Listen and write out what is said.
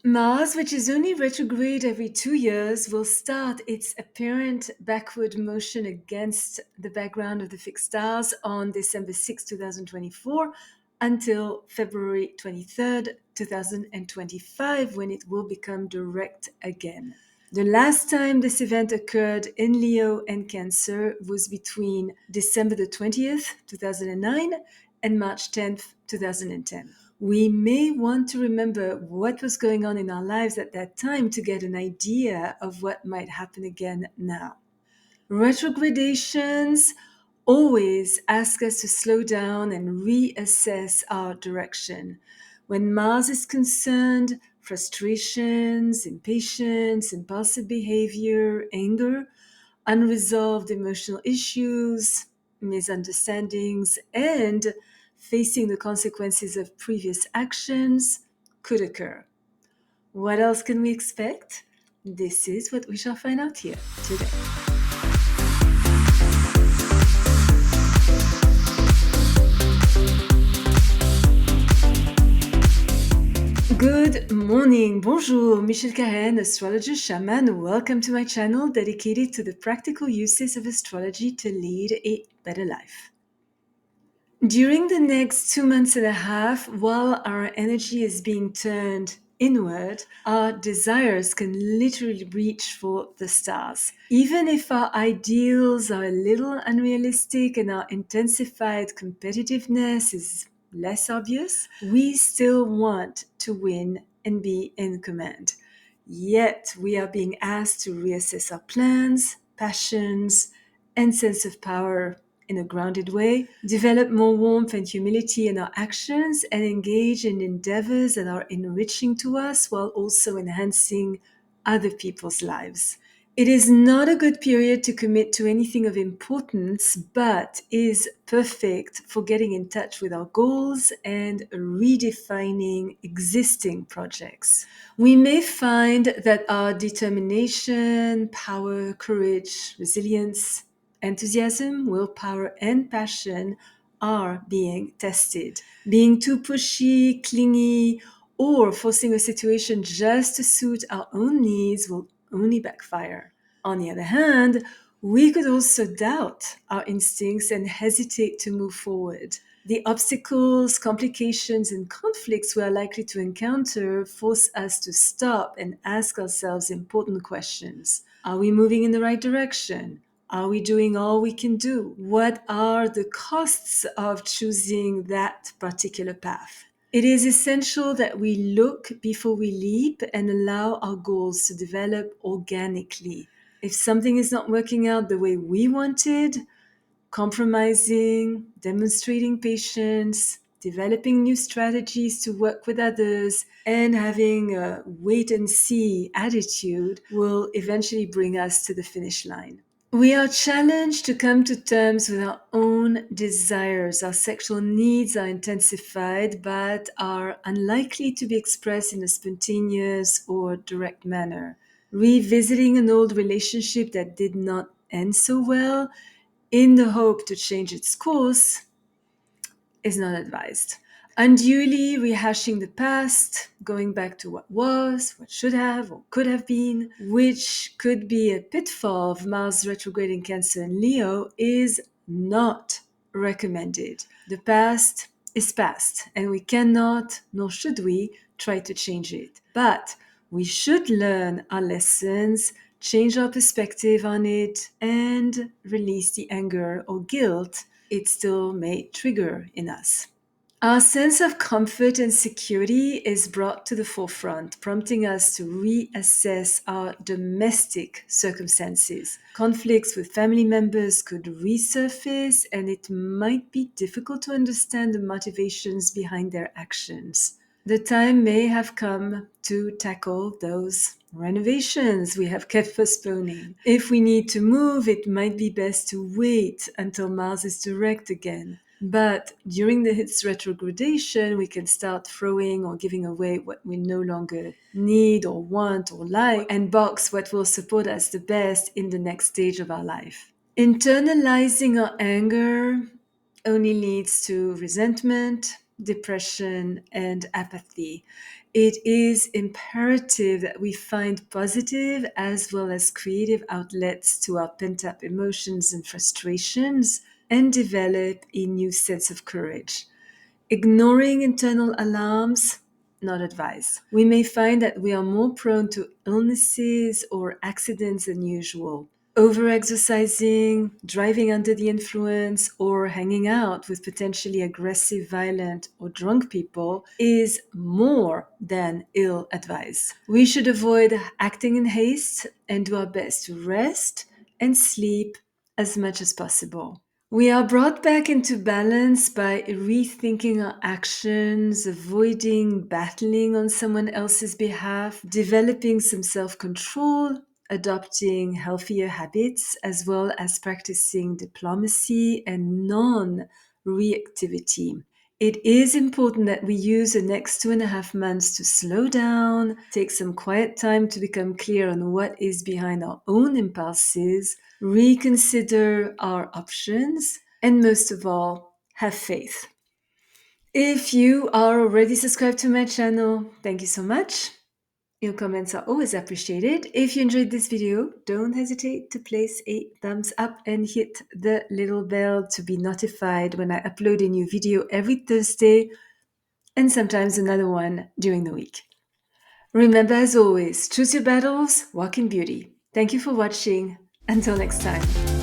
Mars, which is only retrograde every 2 years, will start its apparent backward motion against the background of the fixed stars on December 6, 2024, until February 23rd, 2025, when it will become direct again. The last time this event occurred in Leo and Cancer was between December the 20th, 2009, and March 10th, 2010. We may want to remember what was going on in our lives at that time to get an idea of what might happen again now. Retrogradations always ask us to slow down and reassess our direction. When Mars is concerned, frustrations, impatience, impulsive behavior, anger, unresolved emotional issues, misunderstandings, and facing the consequences of previous actions could occur. What else can we expect? This is what we shall find out here today. Good morning, bonjour, Michelle Karen, astrologer shaman. Welcome to my channel dedicated to the practical uses of astrology to lead a better life. During the next 2 months and a half, while our energy is being turned inward, our desires can literally reach for the stars. Even if our ideals are a little unrealistic and our intensified competitiveness is less obvious, we still want to win and be in command. Yet we are being asked to reassess our plans, passions, and sense of power in a grounded way, develop more warmth and humility in our actions, and engage in endeavors that are enriching to us while also enhancing other people's lives. It is not a good period to commit to anything of importance, but is perfect for getting in touch with our goals and redefining existing projects. We may find that our determination, power, courage, resilience, enthusiasm, willpower, and passion are being tested. Being too pushy, clingy, or forcing a situation just to suit our own needs will only backfire. On the other hand, we could also doubt our instincts and hesitate to move forward. The obstacles, complications, and conflicts we are likely to encounter force us to stop and ask ourselves important questions. Are we moving in the right direction? Are we doing all we can do? What are the costs of choosing that particular path? It is essential that we look before we leap and allow our goals to develop organically. If something is not working out the way we wanted, compromising, demonstrating patience, developing new strategies to work with others, and having a wait and see attitude will eventually bring us to the finish line. We are challenged to come to terms with our own desires. Our sexual needs are intensified, but are unlikely to be expressed in a spontaneous or direct manner. Revisiting an old relationship that did not end so well in the hope to change its course is not advised. Unduly rehashing the past, going back to what was, what should have or could have been, which could be a pitfall of Mars retrograde in Cancer and Leo, is not recommended. The past is past, and we cannot, nor should we, try to change it. But we should learn our lessons, change our perspective on it, and release the anger or guilt it still may trigger in us. Our sense of comfort and security is brought to the forefront, prompting us to reassess our domestic circumstances. Conflicts with family members could resurface, and it might be difficult to understand the motivations behind their actions. The time may have come to tackle those renovations we have kept postponing. If we need to move, it might be best to wait until Mars is direct again. But during its retrogradation, we can start throwing or giving away what we no longer need or want or like, and box what will support us the best in the next stage of our life. Internalizing our anger only leads to resentment, depression, and apathy. It is imperative that we find positive as well as creative outlets to our pent up emotions and frustrations and develop a new sense of courage. Ignoring internal alarms, not advised. We may find that we are more prone to illnesses or accidents than usual. Overexercising, driving under the influence, or hanging out with potentially aggressive, violent, or drunk people is more than ill advised. We should avoid acting in haste and do our best to rest and sleep as much as possible. We are brought back into balance by rethinking our actions, avoiding battling on someone else's behalf, developing some self control, adopting healthier habits, as well as practicing diplomacy and non reactivity. It is important that we use the next 2.5 months to slow down, take some quiet time to become clear on what is behind our own impulses, reconsider our options, and most of all, have faith. If you are already subscribed to my channel, thank you so much. Your comments are always appreciated. If you enjoyed this video, don't hesitate to place a thumbs up and hit the little bell to be notified when I upload a new video every Thursday and sometimes another one during the week. Remember, as always, choose your battles, walk in beauty. Thank you for watching. Until next time.